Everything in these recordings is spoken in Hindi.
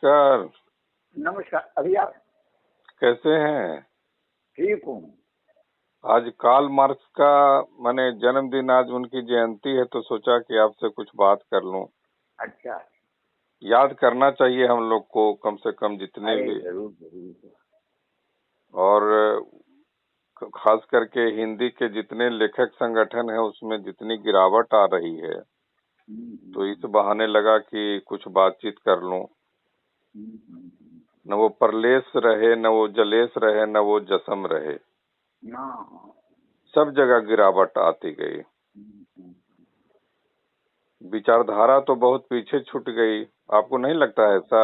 नमस्कार। नमस्कार। अभी आप कैसे हैं? ठीक हूँ। आज कार्ल मार्क्स का माने जन्मदिन, आज उनकी जयंती है तो सोचा कि आपसे कुछ बात कर लूं। अच्छा। याद करना चाहिए हम लोग को कम से कम जितने अरे भी, जरूर जरूर। और खास करके हिंदी के जितने लेखक संगठन है उसमें जितनी गिरावट आ रही है, तो इस बहाने लगा कि कुछ बातचीत कर लूं। न वो परलेस रहे, न वो जलेस रहे, न वो जसम रहे, सब जगह गिरावट आती गई। विचारधारा तो बहुत पीछे छूट गई, आपको नहीं लगता है ऐसा?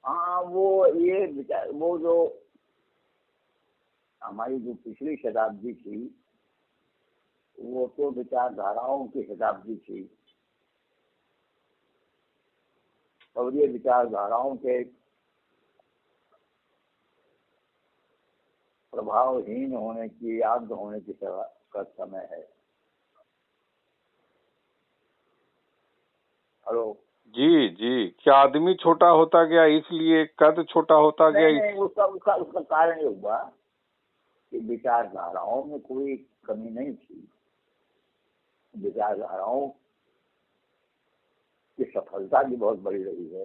हाँ, वो जो हमारी जो पिछली शताब्दी थी वो तो विचारधाराओं की शताब्दी थी, और ये विचारधाराओं के प्रभावहीन होने की, याद होने की का समय है। हेलो जी जी, क्या आदमी छोटा होता गया इसलिए कद छोटा होता गया? नहीं, उसका उसका उसका कारण ये हुआ कि विचारधाराओं में कोई कमी नहीं थी। विचारधाराओं की सफलता भी बहुत बड़ी रही है।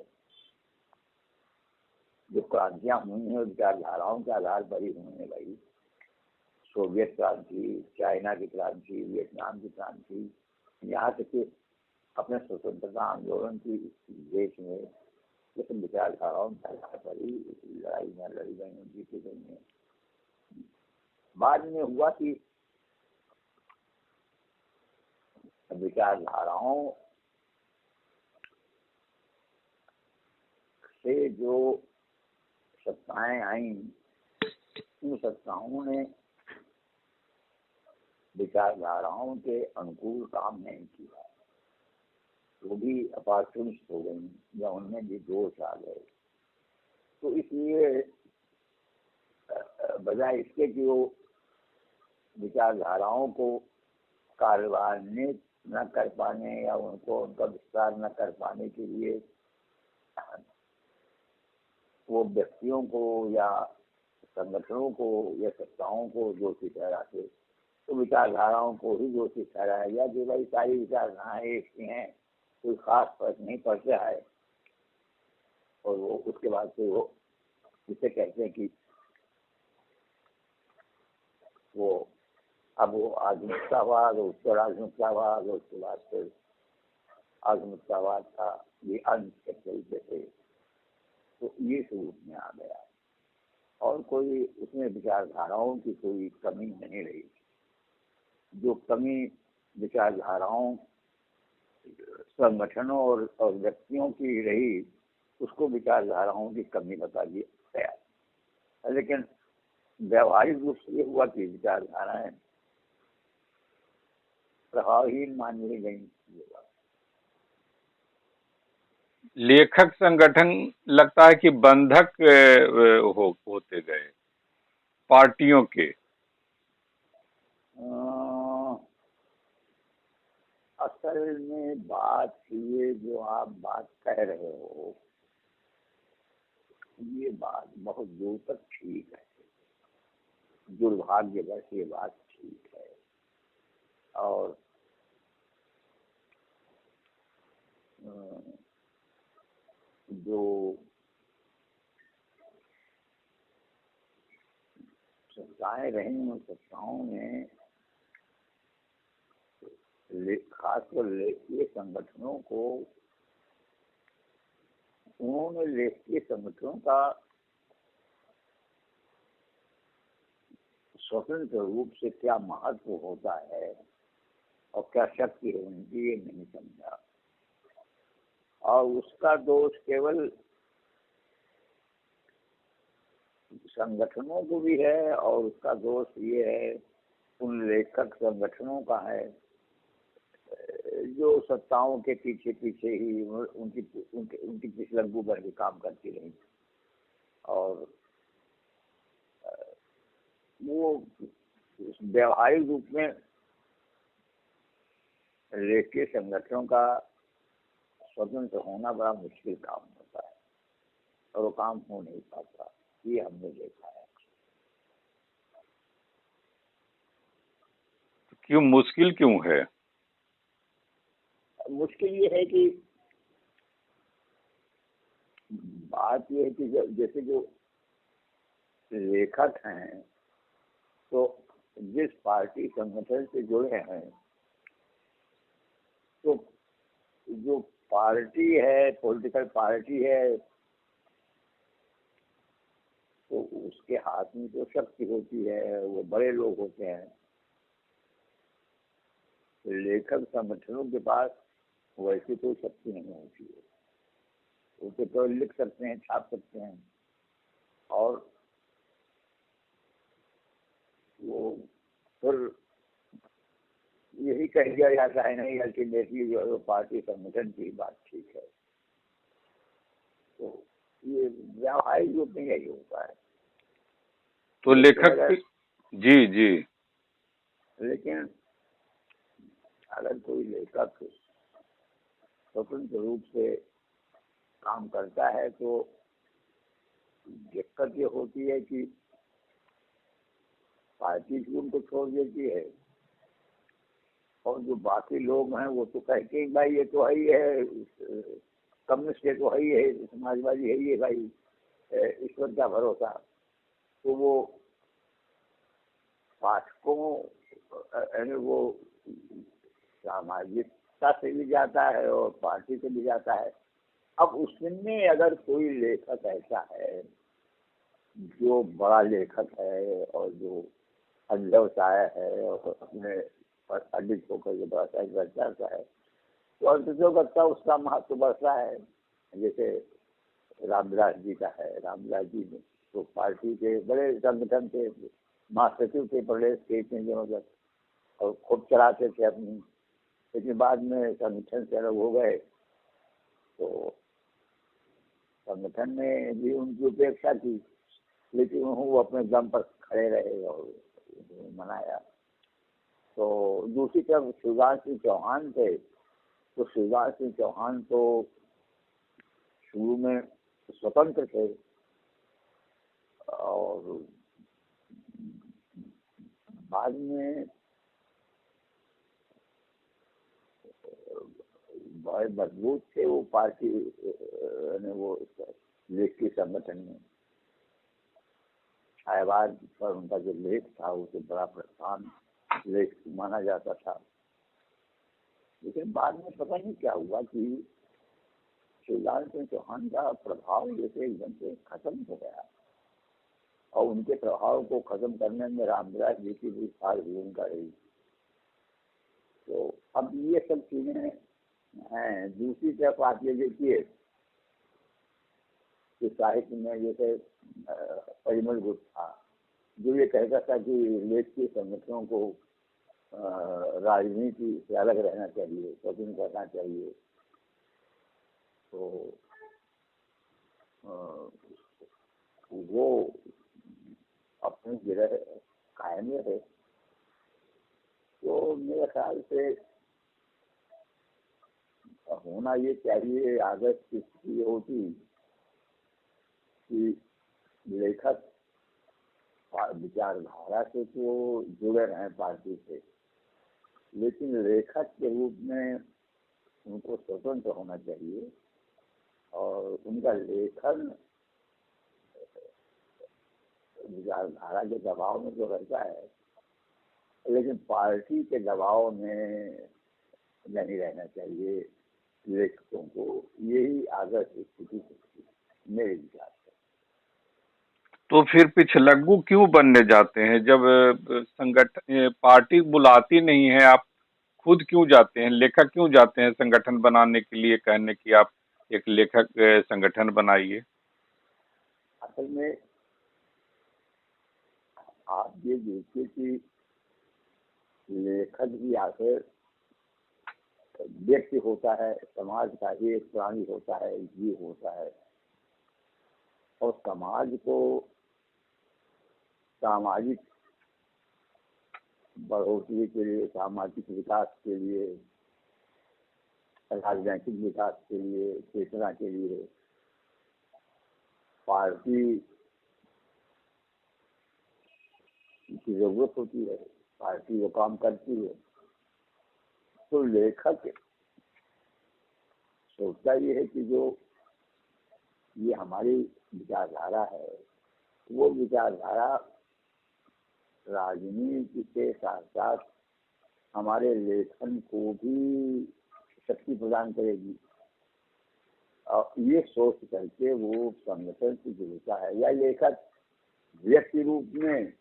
जो क्रांतियां हुई हैं विचारधाराओं के आधार पर ही हुई है भाई। सोवियत क्रांति, चाइना की क्रांति, वियतनाम की क्रांति, यहाँ तक कि अपने स्वतंत्रता आंदोलन की देश में ये सब विचारधाराओं के आधार पर ही लड़ाई में लड़ी गई हैं, जीती गई हैं। बाद में हुआ कि विचारधाराओं से जो सत्ताएं आई, उन सत्ताओं ने विचारधाराओं के अनुकूल काम नहीं किया, वो भी अपॉर्चुनिस्ट हो गई या उनमें भी दोष आ गए। तो इसलिए बजाय इसके कि वो विचारधाराओं को कार्यान्वित न कर पाने या उनको उनका विस्तार न कर पाने के लिए वो व्यक्तियों को या संगठनों को या सत्ताओं को दोषी ठहराते, तो विचारधाराओं को ही दोषी ठहराया गया कि भाई सारी विचारधाराएं एक ही हैं, कोई खास फर्क नहीं पड़ता है। और वो उसके बाद से वो जिसे कहते हैं कि वो अब वो आधुनिकतावाद, उत्तर आधुनिकतावाद, और उसके बाद फिर आधुनिकतावाद का ये अंत के चलते थे, तो ये स्वरूप में आ गया। और कोई उसमें विचारधाराओं की कोई कमी नहीं रही। जो कमी विचारधाराओं, संगठनों और व्यक्तियों की रही, उसको विचारधाराओं की कमी बता दिया गया। लेकिन व्यवहारिक रूप से ये हुआ कि विचारधाराएं प्रभावहीन मान ली गई। लेखक संगठन लगता है कि बंधक होते गए पार्टियों के। असल में बात ये जो आप बात कह रहे हो, ये बात बहुत दूर तक ठीक है। दुर्भाग्यवश ये बात ठीक है। और जो सत्ताएं रही, उन सत्ताओं में खासकर लेखकीय संगठनों को, उन्होंने लेखकीय संगठनों का स्वतंत्र रूप से क्या महत्व होता है और क्या शक्ति है उनकी, ये नहीं समझा। और उसका दोष केवल संगठनों को भी है, और उसका दोष ये है उन लेखक संगठनों का है जो सत्ताओं के पीछे पीछे ही उनकी पिछलग्गू बन के काम करती रही। और वो व्यवहारिक रूप में लेखकीय संगठनों का स्वतंत्र होना बड़ा मुश्किल काम होता है और वो काम हो नहीं पाता, ये हमने देखा है। क्यों मुश्किल क्यों है? मुश्किल ये है कि बात ये है कि जैसे जो लेखक हैं तो जिस पार्टी संगठन से जुड़े हैं, तो जो पार्टी है, पॉलिटिकल पार्टी है, तो उसके हाथ में जो शक्ति होती है वो बड़े लोग होते हैं। लेखक संगठनों के पास वैसी कोई शक्ति नहीं होती है। वो तो केवल लिख सकते हैं, छाप सकते हैं, और वो फिर यही कह दिया जाता है नहीं अल्टीमेटली जो है पार्टी संगठन की बात ठीक है। तो ये व्यावहारिक रूप में यही होता है। तो लेखक जी जी, लेकिन अगर कोई लेखक स्वतंत्र रूप से काम करता है तो दिक्कत ये होती है कि पार्टी भी उनको छोड़ देती है, और जो बाकी लोग हैं वो तो कहते हैं भाई ये तो है ही है, कम्युनिस्ट तो है ही है, समाजवादी है ही है भाई, ईश्वर का भरोसा। तो वो पाठकों यानी वो सामाजिकता से भी जाता है और पार्टी से भी जाता है। अब उसमें अगर कोई लेखक ऐसा है जो बड़ा लेखक है और जो अध्यवसाय है और अपने पर अडित होकर के बड़ा साहित्य रचता है, तो अंततः करता उसका महत्व बढ़ता है। जैसे रामदास जी का है, रामदास जी ने तो पार्टी के बड़े संगठन के महासचिव के प्रदेश के केंद्र में और खूब चलाते थे अपनी, लेकिन बाद में संगठन से अलग हो गए तो संगठन ने भी उनकी उपेक्षा की, लेकिन वो अपने दम पर खड़े रहे और मनाया। तो दूसरी तरफ शिवराज सिंह चौहान थे, तो शिवराज सिंह चौहान तो शुरू में स्वतंत्र थे और बाद में बड़े मजबूत थे वो पार्टी ने, वो लेखकी संगठन में छायावाद पर उनका जो लेख था उसे बड़ा प्रधान लेख माना जाता था। लेकिन बाद में पता नहीं क्या हुआ कि शिवराज सिंह चौहान का प्रभाव जैसे एकदम से खत्म हो गया, और उनके प्रभाव को खत्म करने में रामदास जी की भी खास भूमिका रही। तो अब ये सब चीजें हैं। दूसरी तरफ आप ये देखिए कि साहित्य में जैसे परिमल गुप्त था जो ये कहता था कि लेखकीय संगठनों को राजनीति से अलग रहना चाहिए, स्वतंत्र रहना चाहिए। तो वो अपनी जगह कायम रहे। तो मेरे ख्याल से होना ये चाहिए, आदर्श की स्थिति होती कि लेखक विचारधारा से तो जुड़े रहे पार्टी से, लेकिन लेखक के रूप में उनको स्वतंत्र होना चाहिए और उनका लेखन विचारधारा के दबाव में जो रहता है, लेकिन पार्टी के दबाव में नहीं रहना चाहिए लेखकों को। यही आदर्श स्थिति मेरे विचार से। तो फिर पिछलग्गू क्यों बनने जाते हैं जब संगठन पार्टी बुलाती नहीं है? आप खुद क्यों जाते हैं? लेखक क्यों जाते हैं संगठन बनाने के लिए, कहने की आप एक लेखक संगठन बनाइए? असल में आप ये देखिए कि लेखक भी आखिर व्यक्ति होता है, समाज का ही एक प्राणी होता है, जीव होता है, और समाज को सामाजिक बढ़ोतरी के लिए, सामाजिक विकास के लिए राजनीतिक विकास के लिए, चेतना के लिए पार्टी की जरूरत होती है, पार्टी वो काम करती है। तो लेखक सोचता ये है कि जो ये हमारी विचारधारा है, वो विचारधारा राजनीति के साथ साथ हमारे लेखन को भी शक्ति प्रदान करेगी। और ये सोच करके वो संगठन से जुड़ता है, या लेखक व्यक्ति रूप में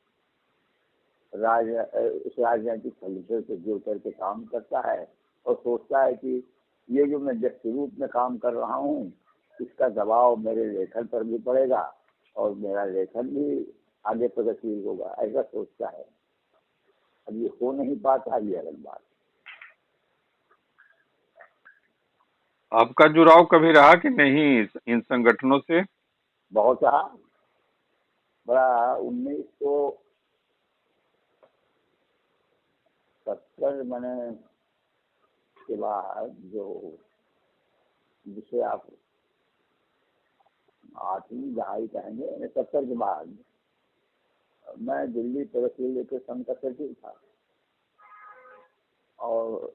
उस राजनीतिक संगठन से जुड़ करके काम करता है और सोचता है कि ये जो मैं व्यक्ति रूप में काम कर रहा हूँ, इसका दबाव मेरे लेखन पर भी पड़ेगा और मेरा लेखन भी आगे प्रगतिशील होगा, ऐसा सोचता है। अब ये हो नहीं पाता, ये अलग बात। आपका जुड़ाव कभी रहा कि नहीं इन संगठनों से? बहुत रहा, बड़ा। 1970 मैंने के बाद जो जिसे आप 8वीं दहाई कहेंगे, 70 के बाद मैं दिल्ली प्रगतिशील लेखक संघ का सचिव था और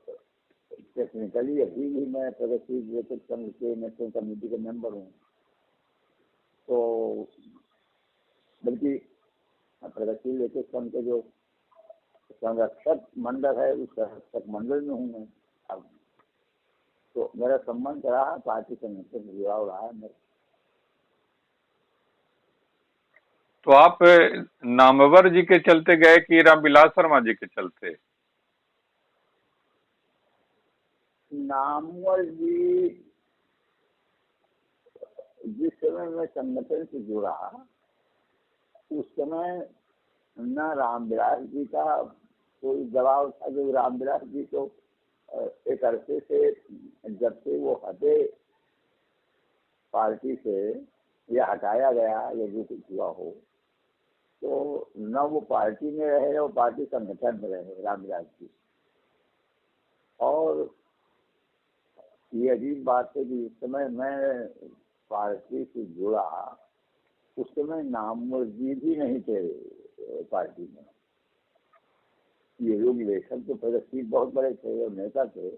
टेक्निकली अभी भी मैं प्रगतिशील लेखक संघ के नेशनल कमेटी का मेंबर हूँ। तो बल्कि प्रगतिशील लेखक संघ के जो संरक्षक मंडल है, उस संरक्षक मंडल में हूँ मैं अब। तो मेरा संबंध रहा, पार्टी संगठन से जुड़ाव रहा है मेरा। तो आप नामवर जी के चलते गए कि रामविलास शर्मा जी के चलते? नामवर जी, जिस समय मैं संगठन से जुड़ा उस समय न रामविलास जी का कोई दबाव था। जो रामविलास जी तो एक अरसे से, जब से वो हटे पार्टी से या हटाया गया या जो कुछ हुआ हो, तो न वो पार्टी में रहे और पार्टी संगठन में रहे रामविलास जी। और ये अजीब बात है कि उस समय मैं पार्टी से जुड़ा, उस समय नामवर जी भी नहीं थे पार्टी में। ये लोग लेखक तो प्रगतिशील बहुत बड़े थे और नेता थे,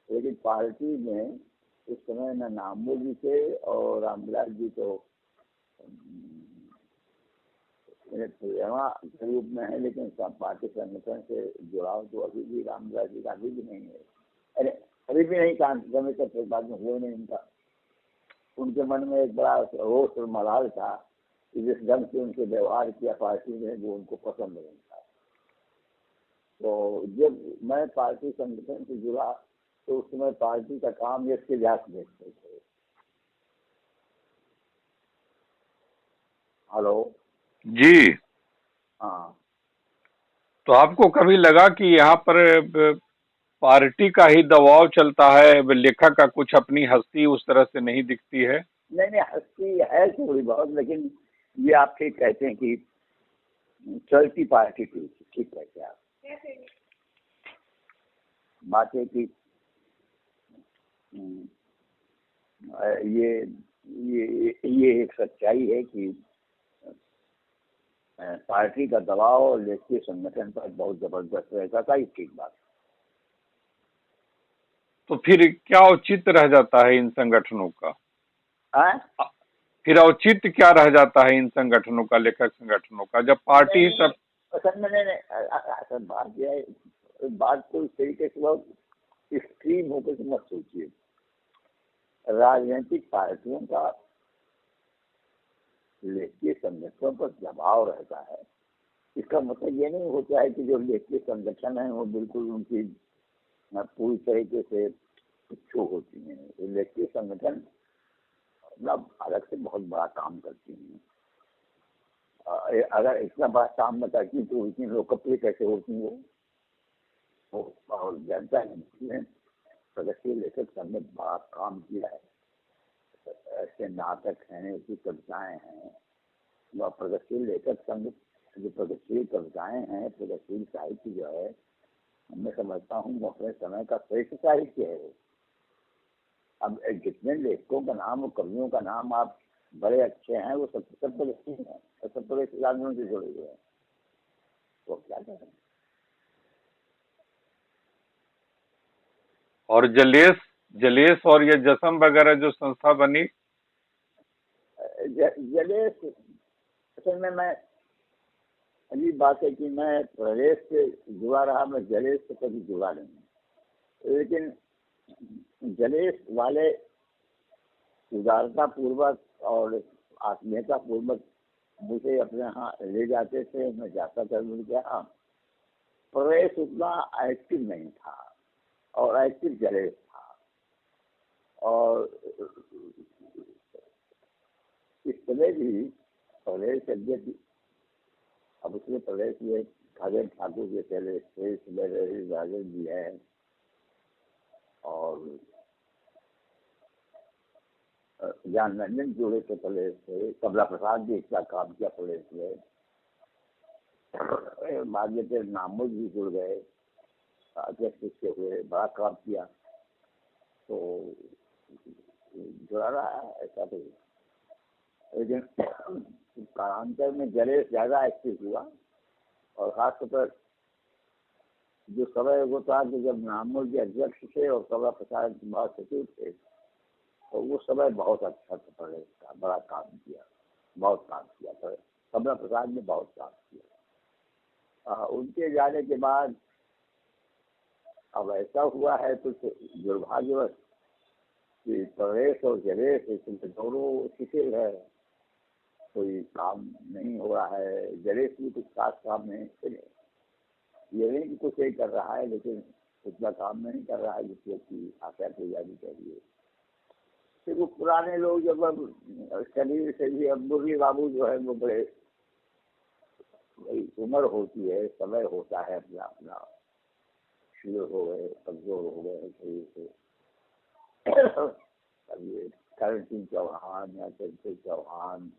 लेकिन पार्टी में उस समय न नामवर जी थे और रामविलास जी तो के रूप में है, लेकिन पार्टी संगठन से जुड़ाव तो अभी भी रामविलास जी का अभी भी नहीं है। अरे अभी भी नहीं, समय तक बाद में हुए नहीं उनका। उनके मन में एक बड़ा रोष और मलाल था कि जिस ढंग से उनके व्यवहार किया पार्टी में, वो उनको पसंद नहीं था। तो जब मैं पार्टी संगठन से जुड़ा तो उस समय पार्टी का काम इसके व्यास देखते थे। हेलो जी। हाँ। तो आपको कभी लगा कि यहाँ पर पार्टी का ही दबाव चलता है, लेखक का कुछ अपनी हस्ती उस तरह से नहीं दिखती है? नहीं, हस्ती है थोड़ी बहुत, लेकिन ये आप ठीक कहते हैं कि चलती पार्टी ठीक कहते हैं आप। बात है कि ये एक सच्चाई है कि पार्टी का दबाव लेखकीय संगठन पर बहुत जबरदस्त रहता था, ये ठीक बात। तो फिर क्या औचित्य रह जाता है इन संगठनों का? फिर औचित्य क्या रह जाता है इन संगठनों का, लेखक संगठनों का, जब पार्टी सब? असल में असल बात यह है, बात को इस तरीके से बहुत एक्सट्रीम होकर के मत सोचिए। राजनीतिक पार्टियों का लेखकीय संगठनों पर दबाव रहता है, इसका मतलब ये नहीं होता है कि जो लेखकीय संगठन है वो बिल्कुल उनकी पूरी तरीके से इच्छुक होती है। लेखकीय संगठन मतलब अलग से बहुत बड़ा काम करती हैं। अगर इतना बड़ा काम न करती तो इतनी लोकप्रिय कैसे होती वो और जनता ने प्रगतिशील लेखक संघ में बड़ा काम किया है। ऐसे नाटक हैं, ऐसी कविताएं हैं। प्रगतिशील लेखक संघ जो प्रगतिशील कविताएं हैं, प्रगतिशील साहित्य जो है, मैं समझता हूँ अपने समय का श्रेष्ठ साहित्य है। अब जितने लेखकों का नाम और कवियों का नाम आप बड़े अच्छे हैं, वो सब तो लिखते हैं और सब तो इस आंदोलन से जुड़े हुए हैं, वो क्या करें। और जलेस जलेस और ये जसम वगैरह जो संस्था बनी, जलेस असल में मैं, अजीब बात है कि मैं प्रदेश से जुड़ा रहा, मैं जलेस से कभी जुड़ा नहीं, लेकिन जलेस वाले उदारता पूर्वक और आत्मीयता पूर्वक मुझे अपने यहाँ ले जाते थे, मैं जाता था उनके यहाँ। प्रदेश उतना एक्टिव नहीं था और एक्टिव जलेस था, और इस समय भी प्रदेश अध्यक्ष, अब उसमें प्रदेश में खगेन ठाकुर के पहले राजन जी है, और ज्ञान रंजन जुड़े थे प्रदेश से, कमला प्रसाद भी इतना काम किया प्रदेश में, बाद में फिर नामुद भी जुड़ गए, अध्यक्ष उसके हुए, बड़ा काम किया, तो जुड़ा रहा है ऐसा तो। लेकिन कालांतर में जलेस ज्यादा एक्टिव हुआ, और खासतौर पर जो समय वो था कि जब नामुद के अध्यक्ष थे और कमला प्रसाद महासचिव थे, तो वो समय बहुत अच्छा था प्रदेश का, बड़ा काम किया, बहुत काम किया, पर कमला प्रसाद ने बहुत काम किया। उनके जाने के बाद अब ऐसा हुआ है तो दुर्भाग्यवश कि प्रदेश और जलेस इसमें दोनों शिथिल है, कोई काम नहीं हो रहा है। जलेस भी कुछ खास काम नहीं, ये नहीं कि कुछ नहीं कर रहा है, लेकिन उतना काम नहीं कर रहा है जिससे कि आशा की जानी चाहिए। देखो पुराने लोग जब अब शरीर से भी, अब बुढ़ी बाबू जो है वो बड़े, भाई उम्र होती है, समय होता है अपना अपना, शीर हो गए, कमजोर हो गए शरीर से। अब ये करण सिंह चौहान या चंद्र चौहान,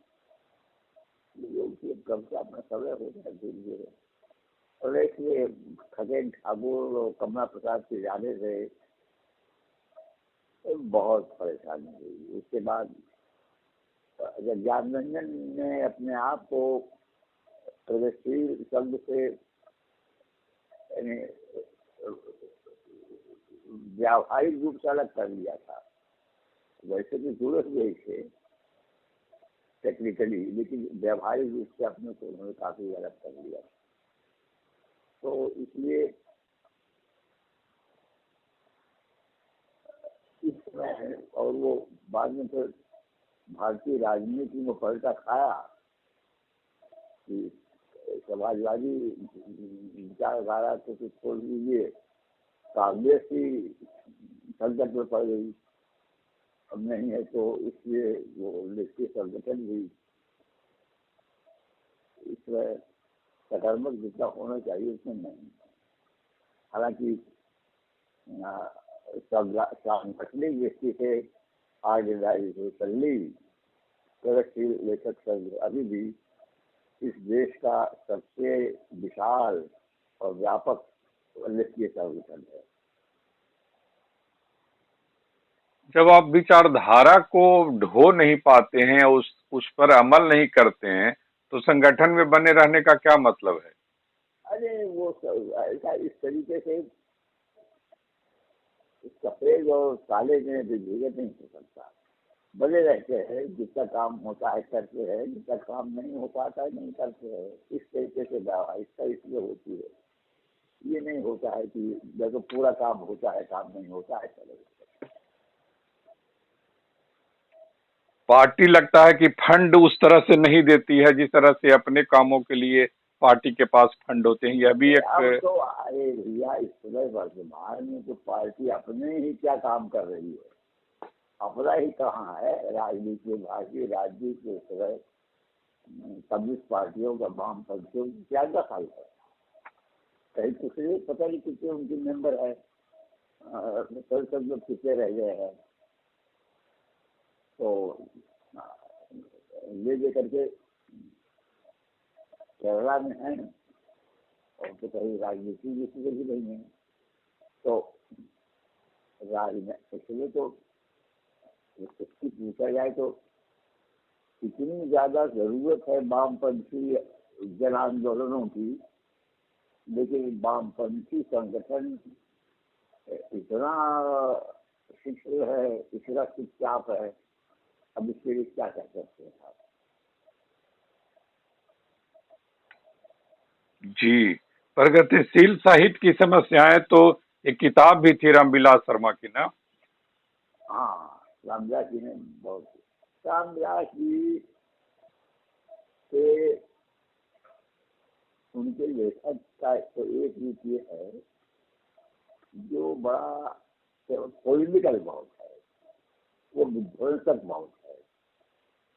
लोग कब से अपना समय हो गया धीरे धीरे, और इसलिए खगेन ठाकुर और कमला प्रसाद के जाने से बहुत परेशानी हुई। उसके बाद जब ज्ञान रंजन ने अपने आप को प्रगतिशील शब्द से यानी व्यावहारिक रूप से अलग कर लिया था, वैसे तो जुड़े हुए थे टेक्निकली, लेकिन व्यावहारिक रूप से अपने को उन्होंने काफी अलग कर लिया, तो इसलिए इस समय, और वो बाद में फिर भारतीय राजनीति में पलटा खाया कि समाजवादी विचारधारा को तो छोड़ दीजिए, कांग्रेस ही संकट में पड़ गई, अब नहीं है, तो इसलिए वो राष्ट्रीय संगठन भी इसमें सकारात्मक जितना होना चाहिए उसमें नहीं। हालांकि सांगठनिक दृष्टि से आर्गेनाइजेशनली प्रगतिशील लेखक संघ अभी भी इस देश का सबसे विशाल और व्यापक लेखकीय संगठन है। जब आप विचारधारा को ढो नहीं पाते हैं, उस पर अमल नहीं करते हैं, तो संगठन में बने रहने का क्या मतलब है? अरे वो ऐसा इस तरीके से सफेद और काले में विभेद नहीं हो सकता, बने रहते हैं, जितना काम होता है करते हैं, जितना काम नहीं हो पाता है नहीं करते हैं, इस तरीके से व्यवहारिकता इसलिए होती है। ये नहीं होता है कि जब पूरा काम होता है काम नहीं होता है चलो। पार्टी लगता है कि फंड उस तरह से नहीं देती है जिस तरह से अपने कामों के लिए पार्टी के पास फंड होते हैं, यह भी अब एक। तो अरे भैया इस समय वर्तमान में तो पार्टी अपने ही क्या काम कर रही है, अपना ही कहाँ है। राजनीति में भारतीय राजनीति के समय कम्युनिस्ट पार्टियों का, वामपंथियों की क्या दखल है, कहीं कुछ नहीं, पता नहीं कितने उनके मेंबर है, सब लोग कितने रह गए हैं, तो ले करके केरला में है, और तो कहीं राजनीति भी नहीं है, तो इसलिए तो इसकी पूछा जाए तो इतनी ज्यादा जरूरत है वामपंथी जन आंदोलनों की, लेकिन वामपंथी संगठन इतना शिथिल है, इतना चुपचाप है, अब इसके लिए क्या कह सकते हैं आप? जी, प्रगतिशील साहित्य की समस्याएं तो एक किताब भी थी रामविलास शर्मा की ना। हाँ, रामविलास जी ने बहुत, रामविलास जी के उनके लेखक का तो एक रूप ये है जो बड़ा पॉलिटिकल बहुत है, वो विध्वंसक बहुत है।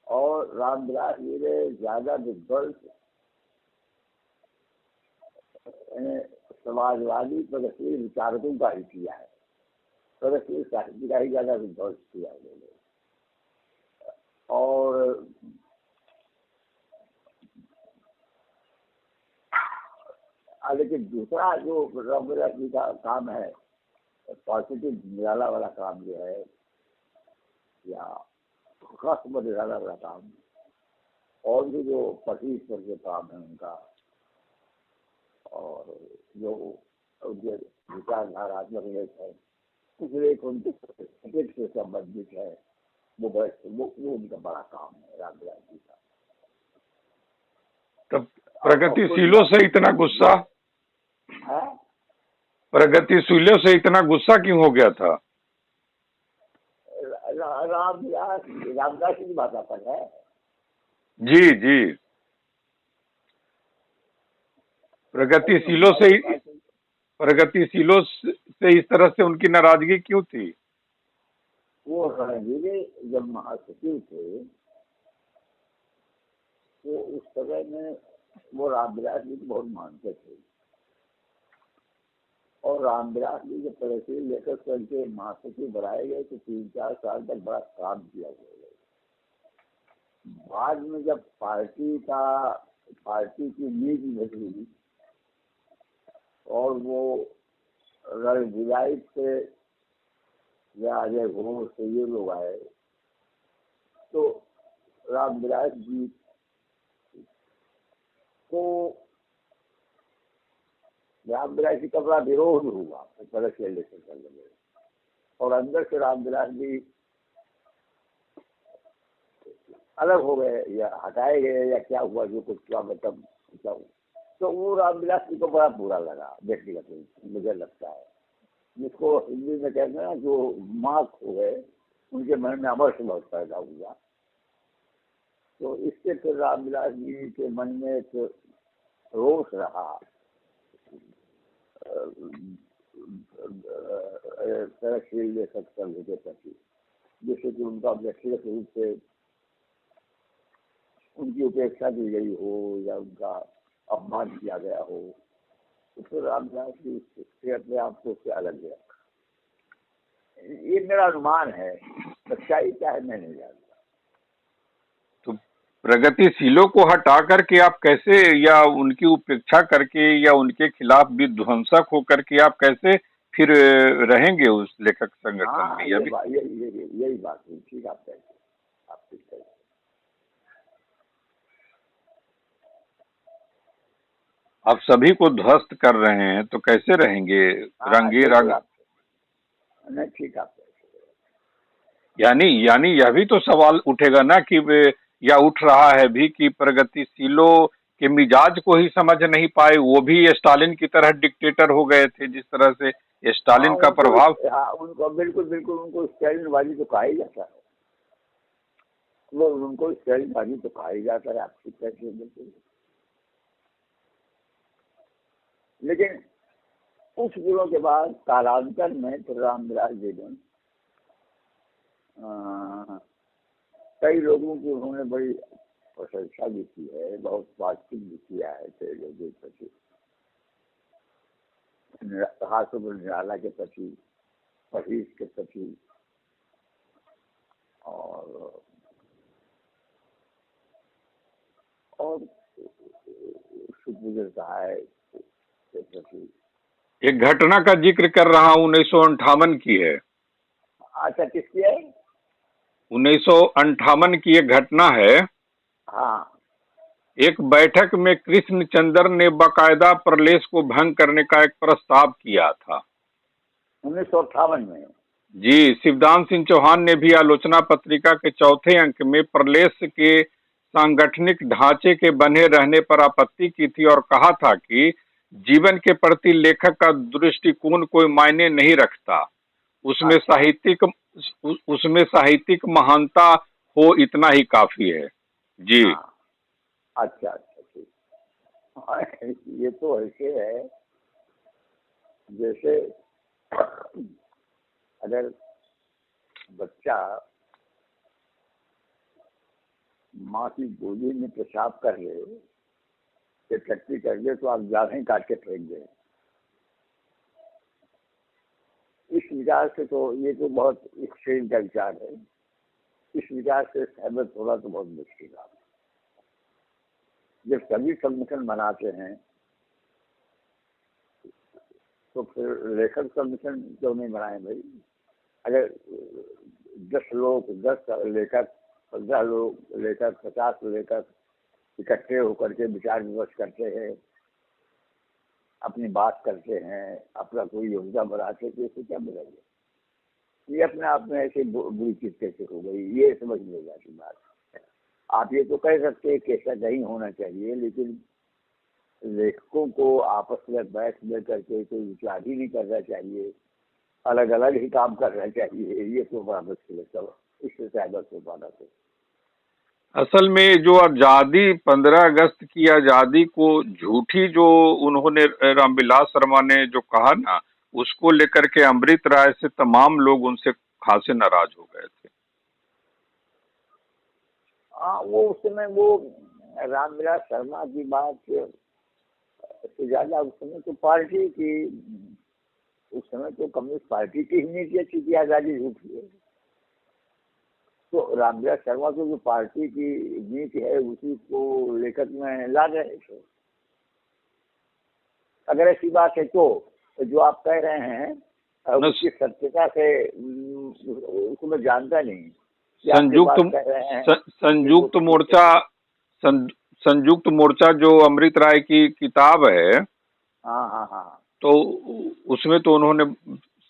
और रामविलास जी ने ज्यादा विध्वंस समाजवादी प्रगतिशील विचारकों का ही किया है, प्रगतिशील साहित्य का ही ज्यादा विध्वंस किया उन्होंने। और लेकिन दूसरा जो रामविलास जी का काम है, पॉजिटिव निराला वाला काम जो है, या खास निराला वाला काम, और भी जो पति पर के काम है उनका, और जो उनके विचारधारात्मक लेख है, कुछ लेख उनके क्रिकेट से संबंधित है, वो उनका बड़ा काम है रामविलास जी का। तब प्रगतिशीलों से इतना गुस्सा, प्रगतिशीलों से इतना गुस्सा क्यों हो गया था? रामविलास जी की बात आता है। जी जी, प्रगतिशीलों से इस तरह से उनकी नाराजगी क्यों थी? वो रणजीत जब महासचिव थे तो उस समय में वो रामविलास जी को बहुत मानते थे, और रामविलास जी जब प्रगतिशील लेखक संघ के महासचिव बनाए गए तो 3-4 साल तक बड़ा काम किया गया। बाद में जब पार्टी की नींव निकली और वो रणविलास से या अजय घोष से ये लोग आए, तो रामविलास जी को रामविलास जी का बड़ा विरोध हुआ प्रगतिशील लेखक संघ में, और अंदर से रामविलास जी अलग हो गए या हटाए गए या क्या हुआ, जो कुछ हुआ, मतलब तो वो रामविलास जी को बड़ा बुरा लगा व्यक्तिगत रूप से, मुझे लगता है, जिसको हिंदी में कहते हैं जो मार्क हो गए, उनके मन में अमर्ष बहुत पैदा हुआ। तो इससे फिर रामविलास जी के मन में एक रोष रहा प्रगतिशील लेखक संघ के प्रति, जिससे कि उनका व्यक्तिगत रूप से उनकी उपेक्षा की गई हो या उनका अपमान किया गया हो, तो फिर रामविलास जी अपने आप को उससे अलग रखा। ये मेरा अनुमान है, सच्चाई क्या है मैं नहीं जानता। तो प्रगतिशीलों को हटा करके आप कैसे, या उनकी उपेक्षा करके, या उनके खिलाफ विध्वंसक होकर के आप कैसे फिर रहेंगे उस लेखक संगठन में? यही बात है, ठीक आप ठीक कहें। आप सभी को ध्वस्त कर रहे हैं तो कैसे रहेंगे रंगे रंग? नहीं, ठीक आप, यानी यह भी तो सवाल उठेगा ना कि या उठ रहा है भी कि प्रगतिशीलों के मिजाज को ही समझ नहीं पाए, वो भी स्टालिन की तरह डिक्टेटर हो गए थे, जिस तरह से स्टालिन का प्रभाव। उनको बिल्कुल उनको स्टालिनवादी तो कहा ही जाता है, वो उनको स्टालिनवादी तो कहा ही जाता है, आप ठीक कहते हैं बिल्कुल। लेकिन कुछ दिनों के बाद कालांतर में फिर रामविलास जी ने कई लोगों की उन्होंने बड़ी प्रशंसा भी की है, बहुत बातचीत भी किया है कई लोगों के प्रति, हासिब निराला के प्रति, फरीस के प्रति, और सुखविंदर सहाय के प्रति। एक घटना का जिक्र कर रहा हूँ 1958 की है। अच्छा, किसकी है? 1958 की एक घटना है। हाँ, एक बैठक में कृष्णचंद्र ने बाकायदा प्रलेस को भंग करने का एक प्रस्ताव किया था। 1958 में। जी, शिवदान सिंह चौहान ने भी आलोचना पत्रिका के चौथे अंक में प्रलेस के सांगठनिक ढांचे के बने रहने पर आपत्ति की थी और कहा था कि जीवन के प्रति लेखक का दृष्टिकोण कोई मायने नहीं रखता, उसमें अच्छा, साहित्यिक उसमें साहित्यिक महानता हो इतना ही काफी है। जी। हाँ, अच्छा अच्छा, ठीक। हाँ, ये तो ऐसे है जैसे अगर बच्चा माँ की गोदी में पेशाब कर ले या टट्टी कर ले तो आप जान काट के फेंक दें। इस विचार से तो ये तो बहुत एक्सट्रीम का विचार है। इस विचार से सहमत होना तो बहुत मुश्किल है। जब सभी संगठन बनाते हैं तो फिर लेखक कमीशन क्यों नहीं बनाए भाई? अगर 10 लोग, 10 लेखक, 15 लोग लेखक, 50 लेखक इकट्ठे होकर के विचार विमर्श करते हैं, अपनी बात करते हैं, अपना कोई योजना बनाते तो इससे क्या मिलेगा? ये अपने आप में ऐसे बुरी चीज कैसे हो गई, ये समझ नहीं जाती बात। आप ये तो कह सकते हैं कि ऐसा नहीं होना चाहिए, लेकिन लेखकों को आपस में बैठ करके कोई विचार ही नहीं करना चाहिए, अलग अलग ही काम करना चाहिए। ये तो बड़ा मुश्किल है। चलो, इससे सहमत हो पाना तो। असल में जो आजादी 15 अगस्त की आजादी को झूठी जो उन्होंने रामविलास शर्मा ने जो कहा ना, उसको लेकर के अमृत राय से तमाम लोग उनसे खासे नाराज हो गए थे। हाँ, वो उस समय वो रामविलास शर्मा की बात से ज्यादा उस समय तो पार्टी की, उस समय तो कम्युनिस्ट पार्टी की ही नीति अच्छी थी, आजादी झूठी है। तो रामविलास शर्मा को जो पार्टी की नीति है उसी को लेखक में ला रहे थे। अगर ऐसी बात है तो जो आप कह रहे हैं उसकी सत्यता से उसको मैं जानता नहीं कि आप जो बात कह रहे हैं। संयुक्त मोर्चा संयुक्त मोर्चा जो अमृत राय की किताब है, हाँ हाँ हाँ, तो उसमें तो उन्होंने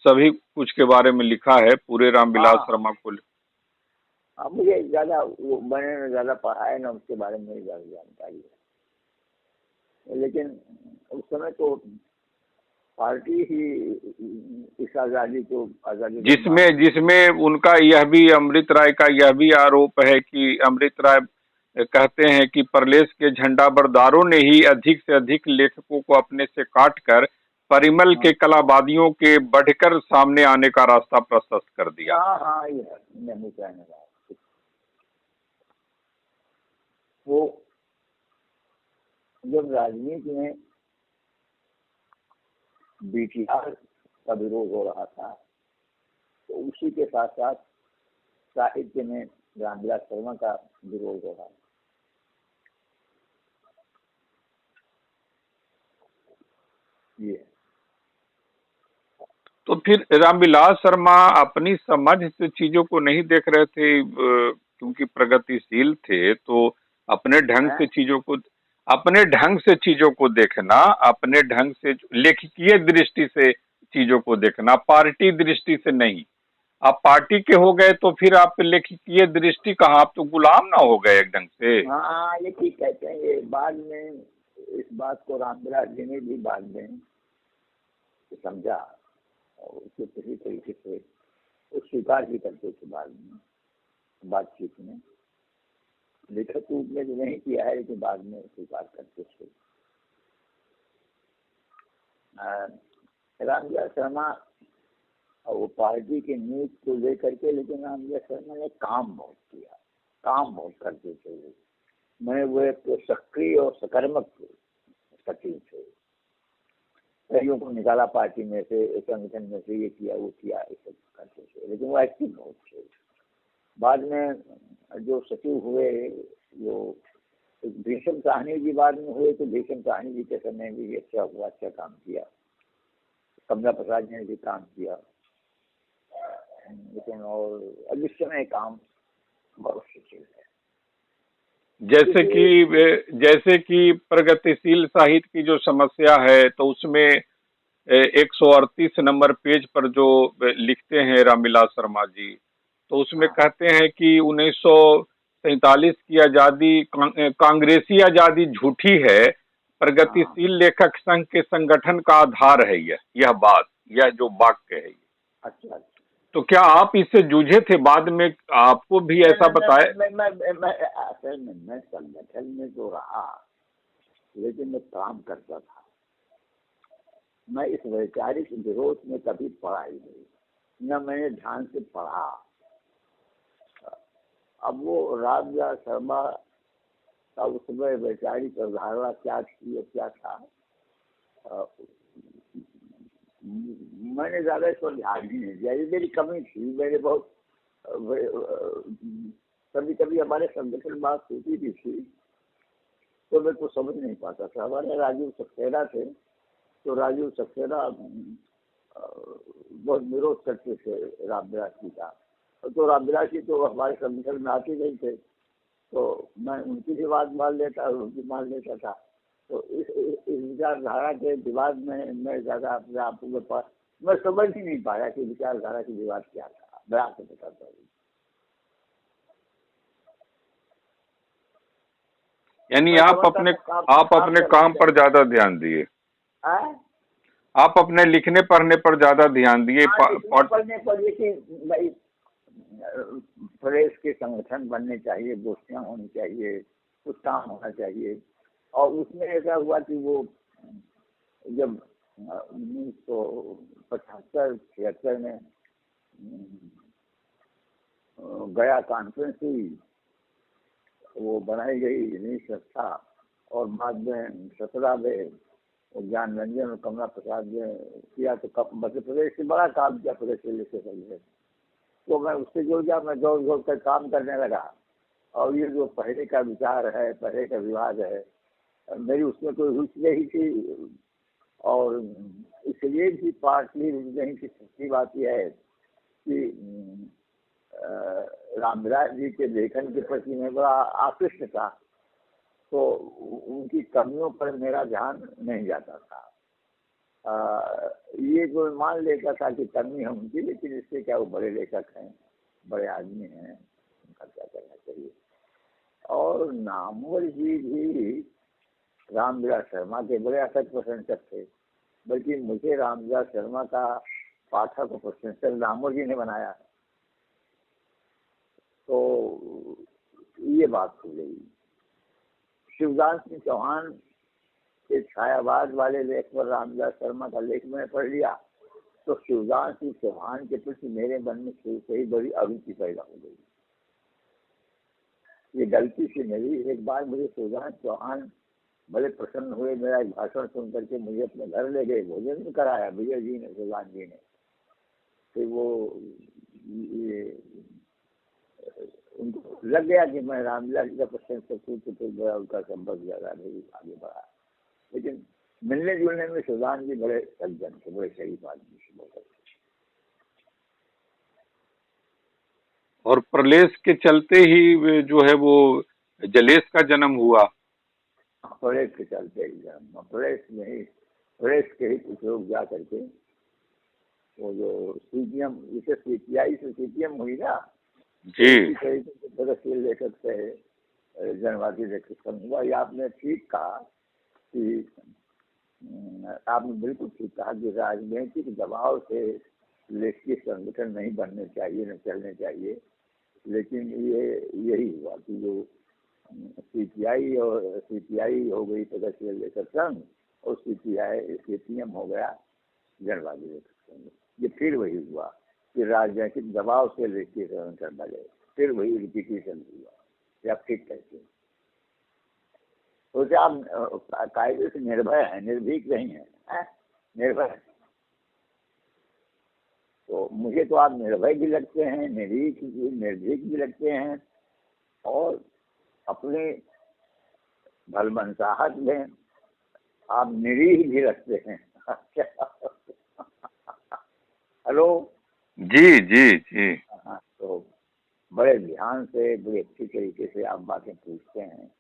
सभी कुछ के बारे में लिखा है, पूरे रामविलास हाँ शर्मा को। हाँ, मुझे ज्यादा मैंने ज्यादा पढ़ा है ना, उसके बारे में नहीं ज्यादा जानकारी है। लेकिन उस समय तो पार्टी ही इस आजादी को जिसमें उनका यह भी, अमृत राय का यह भी आरोप है कि अमृत राय कहते हैं कि प्रलेस के झंडाबरदारों ने ही अधिक से अधिक लेखकों को अपने से काटकर परिमल हाँ के कलावादियों के बढ़कर सामने आने का रास्ता प्रशस्त कर दिया। हाँ हाँ, ये नहीं कहने वाला। वो जब राजनीति में बीटीआर का विरोध हो रहा था तो उसी के साथ साथ साहित्य में रामविलास शर्मा का विरोध हो रहा है। ये तो फिर रामविलास शर्मा अपनी समझ से चीजों को नहीं देख रहे थे, क्योंकि प्रगतिशील थे तो अपने ढंग है। से चीजों को, अपने ढंग से चीजों को देखना, अपने ढंग से लेखकीय दृष्टि से चीजों को देखना, पार्टी दृष्टि से नहीं। आप पार्टी के हो गए तो फिर आप लेखकीय दृष्टि कहाँ, आप तो गुलाम ना हो गए एक ढंग से। हाँ, ये ठीक कहते हैं। ये बाद में इस बात को रामविलास जी ने भी बाद में समझा और उसको किसी तरीके से वो स्वीकार भी करते थे बाद में बातचीत में। लिखित रूप में जो नहीं किया है लेकिन बाद में स्वीकार करते थे। रामविलास शर्मा और वो पार्टी के नीति को लेकर के, लेकिन रामविलास शर्मा ने काम बहुत किया, काम बहुत करते थे वो। मैं वो एक सक्रिय और सकर्मक सचिव थे। कईयों को निकाला पार्टी में से, संगठन में से, ये किया वो किया, ये सब करते थे, लेकिन वो एक्टिव बहुत थे। बाद में जो सचिव हुए, जो भीषम साहनी जी बाद में हुए, तो भीषम साहनी जी के समय भी अच्छा हुआ, अच्छा काम किया। कमला प्रसाद जी ने भी काम किया, लेकिन और अब इस समय काम बहुत सी चीज है। जैसे कि प्रगतिशील साहित्य की जो समस्या है, तो उसमें 138 नंबर पेज पर जो लिखते हैं रामविलास शर्मा जी, तो उसमें हाँ कहते हैं कि 1947 की आजादी कांग्रेसी आजादी झूठी है, हाँ। प्रगतिशील लेखक संघ के संगठन का आधार है यह बात, यह जो वाक्य है। अच्छा अच्छा। तो क्या आप इससे जूझे थे, बाद में आपको भी नहीं ऐसा नहीं नहीं, बताए? मैं असल में मैं संगठन में तो रहा, लेकिन मैं काम करता था। मैं इस वैचारिक विरोध में कभी पढ़ा ही नहीं, न मैंने ध्यान से पढ़ा। अब वो रामविलास शर्मा का उस समय वैचारिक अवधारणा क्या थी और क्या था, अ, मैंने ज्यादा इस पर ध्यान ही नहीं दिया। ये मेरी कमी थी। मैंने बहुत कभी कभी हमारे संगठन बात होती भी थी तो मैं कुछ समझ नहीं पाता था। हमारे राजीव सक्सेना थे, तो राजीव सक्सेना बहुत विरोध करते थे रामविलास जी का। तो रामविलास जी तो हमारे संगठन में आते नहीं थे, तो मैं उनकी भी बात मान लेता और उनकी मान लेता था। तो इस विचारधारा के विवाद में मैं ज्यादा अपने आप को मैं समझ ही नहीं पाया कि विचारधारा की विवाद क्या था। मैं आपको बताता हूँ। यानी मैं समझता था आप काम अपने करना काम पर चाहिए। ज्यादा ध्यान दिए, हाँ? आप अपने लिखने पढ़ने पर ज्यादा ध्यान दिए। हाँ, लिखने पढ़ने पर ये कि भाई प्रेस के संगठन बनने चाहिए, गोष्ठियाँ होनी चाहिए, कुछ काम होना चाहिए। और उसमें ऐसा हुआ कि वो जब 1975-76 में गया कॉन्फ्रेंस हुई, वो बनाई गई नई संस्था, और बाद में 17 में ज्ञान रंजन और कमला प्रसाद ने किया। तो मध्य प्रदेश से बड़ा काम किया प्रेस से लेकर पहले। तो मैं उससे जुड़ गया, मैं जोड़ जोड़ कर काम करने लगा। और ये जो पहले का विचार है, पहले का विवाद है, मेरी उसमें कोई रुचि नहीं थी। और इसलिए भी पार्टली रुचि नहीं थी। सच्ची बात यह है कि रामविलास जी के लेखन के प्रति मैं बड़ा आकृष्ट था, तो उनकी कमियों पर मेरा ध्यान नहीं जाता था। ये जो मान लेता था कि कमी है उनकी, लेकिन इससे क्या, वो बड़े लेखक हैं, बड़े आदमी हैं, उनका क्या करना चाहिए। और नामवर जी भी रामविलास शर्मा के बड़े असत प्रशंसक थे, बल्कि मुझे रामविलास शर्मा का पाठक और प्रशंसक नामवर जी ने बनाया। तो ये बात हो गई। शिवदास सिंह चौहान के छायावाद वाले लेख पर रामविलास शर्मा का लेख मैंने पढ़ लिया, तो शिवदास सिंह चौहान के प्रति मेरे मन में शुरू से ही बड़ी अभिरुचि पैदा हो गई। ये गलती से मेरी। एक बार मुझे शिवदास चौहान बड़े प्रसन्न हुए, मेरा एक भाषण सुन करके मुझे अपने घर ले गए, भोजन भी कराया भैया जी ने, शिवदास जी ने। फिर वो ये उनको लग गया कि मैं रामविलास जी का प्रशंसक हूँ, तो फिर बड़ा उनका संपर्क ज्यादा नहीं आगे बढ़ा। लेकिन मिलने जुलने में शिवदास जी बड़े सज्जन थे, बड़े शरीफ आदमी थे, बहुत अच्छे। और प्रलेस के चलते ही जो है वो जलेस का जन्म हुआ। प्रेस के चलते ही प्रेस में ही, प्रेस के ही कुछ लोग जा करके वो जो सीपीएम, इसे सीपीआई से सीपीएम हुई ना, जी। इसी तरीके से प्रगतिशील लेखक से जनवादी लेखक संघ हुआ। ये आपने ठीक कहा कि आपने बिल्कुल ठीक कहा कि राजनीतिक दबाव से लेखकीय संगठन नहीं बनने चाहिए, न चलने चाहिए। लेकिन ये यही हुआ कि जो सीपीआई और सीपीआई हो गई प्रगतिशील लेखक संघ, और सीपीएम हो गया जनवादी लेखक संघ। ये फिर वही हुआ कि राजनीतिक दबाव से लेखकीय संगठन बने, फिर वही रिपीटिशन हुआ। ये आप ठीक कहते हैं। तो क्या आप कायदे से निर्भय हैं, निर्भीक नहीं है? निर्भय। तो मुझे तो आप निर्भय भी लगते हैं, निर्भीक भी लगते हैं, और अपने भलमनसाहत में आप निरीह भी रखते हैं। हेलो। जी जी जी। हाँ, तो बड़े ध्यान से, बड़ी अच्छी तरीके से आप बातें पूछते हैं।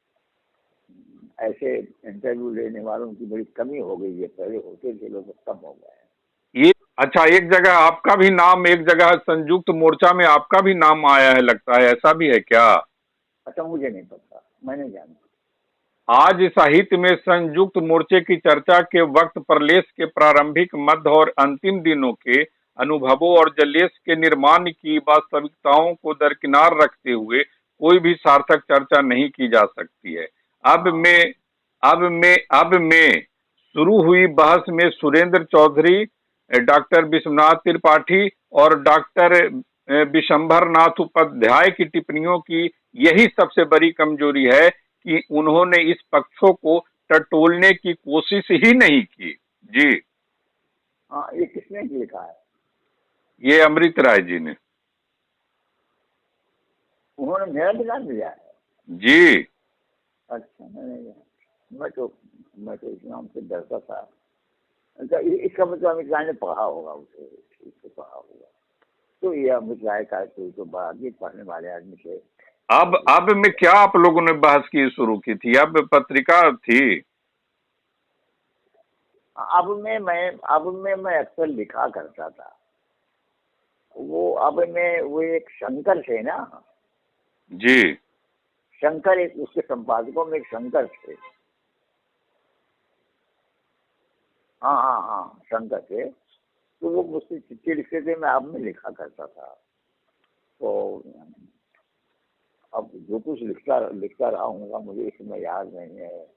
ऐसे इंटरव्यू लेने वालों की बड़ी कमी हो गई है, पहले होते थे लोग, कम हो गए हैं। ये अच्छा, एक जगह आपका भी नाम, एक जगह संयुक्त मोर्चा में आपका भी नाम आया है लगता है, ऐसा भी है क्या? अच्छा, मुझे नहीं पता, मैं नहीं जानता। आज साहित्य में संयुक्त मोर्चे की चर्चा के वक्त प्रलेस के प्रारंभिक, मध्य और अंतिम दिनों के अनुभवों और जलेस के निर्माण की वास्तविकताओं को दरकिनार रखते हुए कोई भी सार्थक चर्चा नहीं की जा सकती है। अब में शुरू हुई बहस में सुरेंद्र चौधरी, डॉक्टर विश्वनाथ त्रिपाठी और डॉक्टर विशंभर नाथ उपाध्याय की टिप्पणियों की यही सबसे बड़ी कमजोरी है कि उन्होंने इस पक्षों को टटोलने की कोशिश ही नहीं की। जी, हाँ, ये किसने लिखा है? ये अमृत राय जी ने। उन्होंने मेरा भी नाम लिया है? जी, अच्छा, मैं तो इस नाम से डरता था। अच्छा, इसका मतलब अमित राय ने पढ़ा होगा उसे, इसको पढ़ा होगा। तो ये अमित राय का तो आगे पढ़ने वाले आदमी थे। अब में क्या आप लोगों ने बहस की शुरू की थी? अब पत्रिका थी। अब मैं अक्सर लिखा करता था। वो एक शंकर थे ना। जी, शंकर, एक उसके संपादकों में एक शंकर थे। हाँ हाँ हाँ, शंकर थे। तो वो मुझसे चिट्ठी लिखते थे, मैं अब में लिखा करता था। तो अब जो कुछ लिखता लिखता रहा हूँगा, मुझे इस समय याद नहीं है।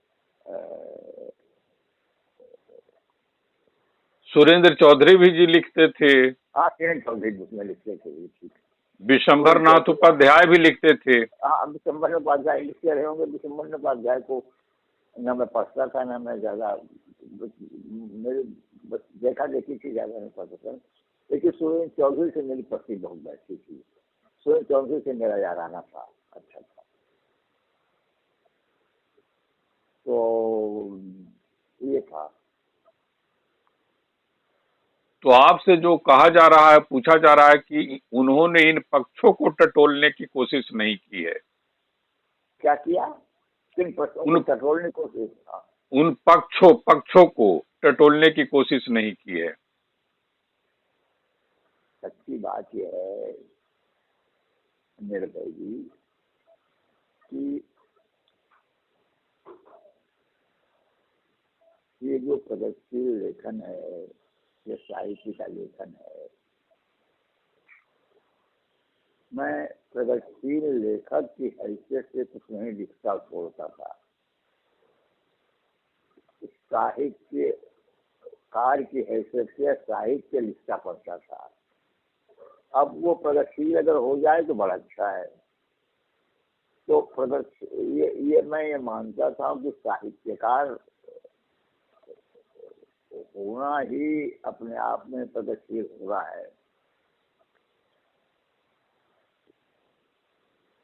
सुरेंद्र चौधरी भी जी लिखते थे, हाँ, किरण चौधरी जिसमें लिखते थे, ये ठीक। विशंभर नाथ उपाध्याय भी लिखते थे। हाँ, दिसंबर में उपाध्याय लिखते रहे होंगे। दिसंबर में उपाध्याय को न मैं पढ़ता था, न मैं ज्यादा, मेरे बस देखा देखी थी, ज्यादा नहीं पढ़ता था। लेकिन सुरेंद्र चौधरी से मेरी पत्नी बहुत बैठती थी। सुरेंद्र चौधरी से मेरा याराना था, अच्छा था। तो ये था। तो आपसे जो कहा जा रहा है, पूछा जा रहा है कि उन्होंने इन पक्षों को टटोलने की कोशिश नहीं की है। क्या किया? किन प्रश्नों को उन टटोलने की कोशिश? हाँ, उन पक्षों को टटोलने की कोशिश नहीं की है। सच्ची बात यह है मेरे भाई जी कि ये जो प्रगतिशील लेखन है, ये साहित्य का लेखन है, मैं प्रगतिशील लेखक की हैसियत से कुछ नहीं लिखता छोड़ता था। साहित्य कार की हैसियत से साहित्य लिखता पड़ता था। अब वो प्रगतिशील अगर हो जाए तो बड़ा अच्छा है। तो ये मैं ये मानता था कि साहित्यकार होना ही अपने आप में प्रगतिशील हो रहा है।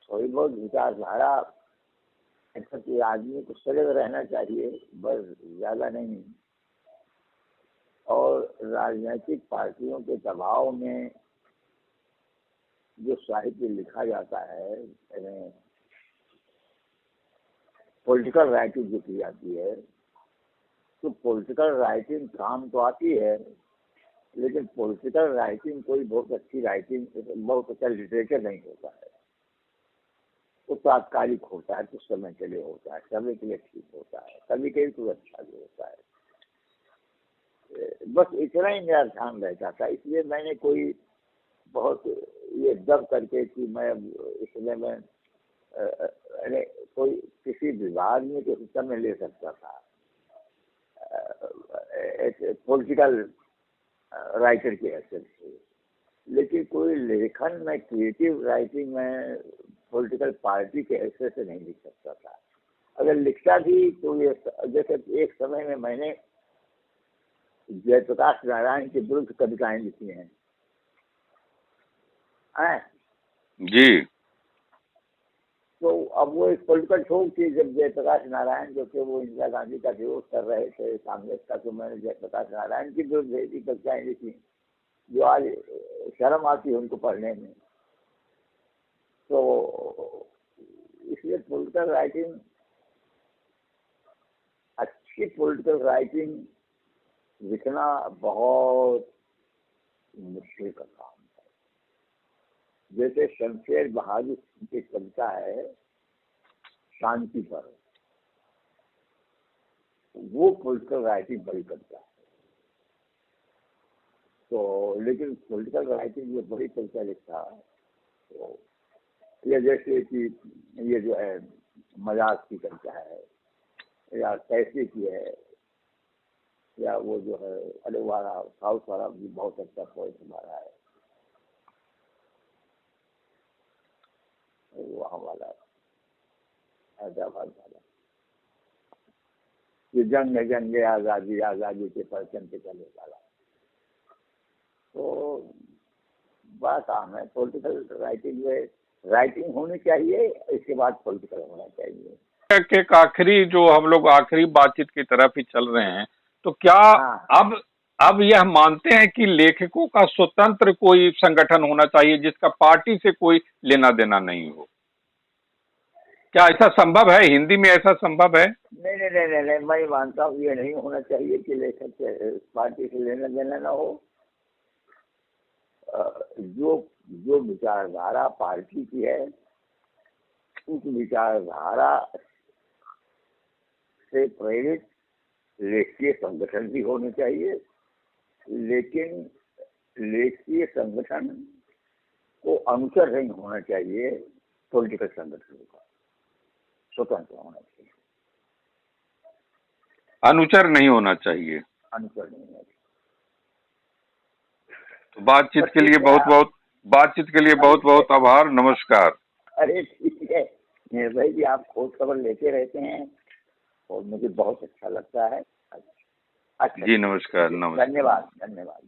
थोड़ी बहुत विचारधारा कि आदमी को सजग रहना चाहिए, बस, ज्यादा नहीं। और राजनीतिक पार्टियों के दबाव में जो साहित्य लिखा जाता है, पॉलिटिकल राइटिंग जो की जाती है, तो पॉलिटिकल राइटिंग काम तो आती है, लेकिन पॉलिटिकल राइटिंग कोई बहुत अच्छी राइटिंग, बहुत अच्छा लिटरेचर नहीं होता है। वो तात्कालिक होता है, कुछ समय के लिए होता है, समय के लिए ठीक होता है, कभी कभी तो अच्छा भी होता है। बस इतना ही मेरा ध्यान रहता था। इसलिए मैंने कोई बहुत ये दब करके कि मैं इसलिए मैं कोई किसी विभाग में तो हिस्सा में ले सकता था, एक पॉलिटिकल राइटर की हैसियत से। लेकिन कोई लेखन में, क्रिएटिव राइटिंग में पॉलिटिकल पार्टी के हैसियत से नहीं लिख सकता था। अगर लिखता भी तो ये, जैसे एक समय में मैंने जयप्रकाश नारायण के विरुद्ध कविताएं लिखी हैं। जी, तो अब वो एक पॉलिटिकल शोक थी, जब जयप्रकाश नारायण जो थे वो इंदिरा गांधी का विरोध कर रहे थे, कांग्रेस का, तो मैंने जयप्रकाश नारायण की विरुद्ध ऐसी कविताएं लिखी जो आज शर्म आती है उनको पढ़ने में। तो इसलिए पॉलिटिकल राइटिंग, अच्छी पॉलिटिकल राइटिंग लिखना बहुत मुश्किल का काम है। जैसे शमशेर बहादुर की कविता है शांति पर, वो पॉलिटिकल राइटिंग बड़ी कविता है। तो लेकिन पॉलिटिकल राइटिंग जो बड़ी कविता लिखता, तो ये जैसे कि ये जो है मजाक की कविता है, या कैसे की है, या वो जो है अरे वाला साउथ वाला भी बहुत अच्छा पोइट हमारा है, वहाँ वाला हैदराबाद वाला, ये जंग जंगे आज़ादी आज़ादी के परचम पे चले वाला। तो बड़ा काम है पॉलिटिकल राइटिंग में। राइटिंग होनी चाहिए, इसके बाद पॉलिटिकल होना चाहिए। एक आखिरी जो हम लोग आखिरी बातचीत की तरफ ही चल रहे हैं, तो क्या अब यह मानते हैं कि लेखकों का स्वतंत्र कोई संगठन होना चाहिए जिसका पार्टी से कोई लेना देना नहीं हो? क्या ऐसा संभव है? हिंदी में ऐसा संभव है? नहीं नहीं नहीं नहीं, नहीं मैं मानता हूँ ये नहीं होना चाहिए कि लेखक से पार्टी से लेना देना ना हो। जो जो विचारधारा पार्टी की है, उस विचारधारा से प्रेरित लेखकीय संगठन भी होने चाहिए, लेकिन लेखकीय संगठन को अनुचर नहीं होना चाहिए पॉलिटिकल संगठन का, स्वतंत्र होना चाहिए। अनुचर नहीं होना चाहिए। अनुचर नहीं होना चाहिए। तो बातचीत के लिए बहुत बहुत आभार। नमस्कार। अरे ठीक है निर्भय जी, आप खोज खबर लेते रहते हैं और मुझे बहुत अच्छा लगता है। अच्छा जी नमस्कार। धन्यवाद धन्यवाद।